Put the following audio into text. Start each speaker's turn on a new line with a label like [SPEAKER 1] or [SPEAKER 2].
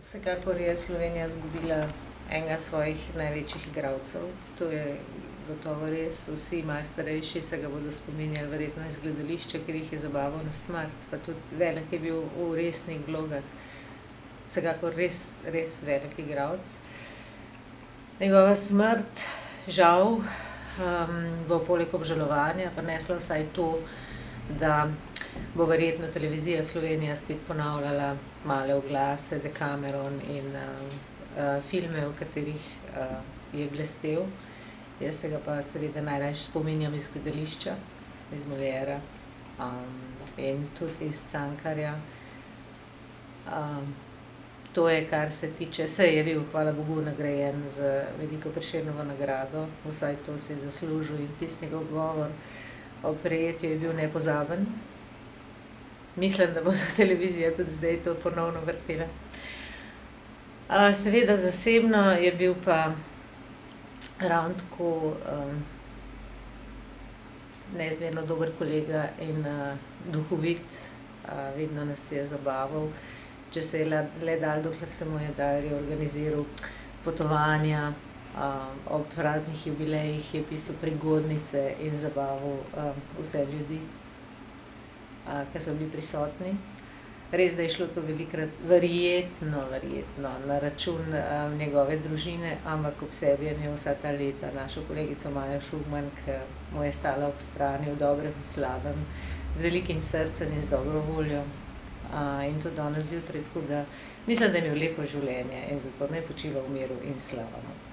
[SPEAKER 1] Vsekakor je Slovenija izgubila enega svojih največjih igralcev. To je gotovo res. Vsi malo starejši se ga bodo spominjali verjetno iz gledališča, ker jih je zabaval na smrt. Pa tudi velik je bil v resnih vlogah. Vsekakor res, res velik igralec. Njegova smrt, žal, bo poleg obžalovanja prinesla vsaj to, da bo verjetno Televizija Slovenija spet ponavljala Male oglase, Decameron in filme, v katerih je blestel. Jaz se ga pa seveda najrajši spominjam iz gledališča, iz Moliera in tudi iz Cankarja. To je, kar se tiče, saj je bil, hvala Bogu, nagrajen z veliko Prešernovo nagrado, vsaj to si je zaslužil in tisti njegov govor ob prejetju je bil nepozaben. Mislim, da bo televizija tudi zdaj to ponovno vrtela. Seveda zasebno je bil pa ravno tako neizmerno dober kolega in duhovit. Vedno nas je zabaval. Če se je le dalo, dokler se mu je dalo, je organiziral potovanja, ob raznih jubilejih je pisal prigodnice in zabaval vse ljudi, ki so bili prisotni. Res, da je šlo to velikokrat verjetno na račun njegove družine, ampak ob sebi je imel vsa ta leta našo kolegico Majo Šugman, ki mu je stala ob strani v dobrem in slabem, z velikim srcem in z dobro voljo. In to danes zjutraj, tako da mislim, da je imel lepo življenje in zato naj počiva v miru in slava mu.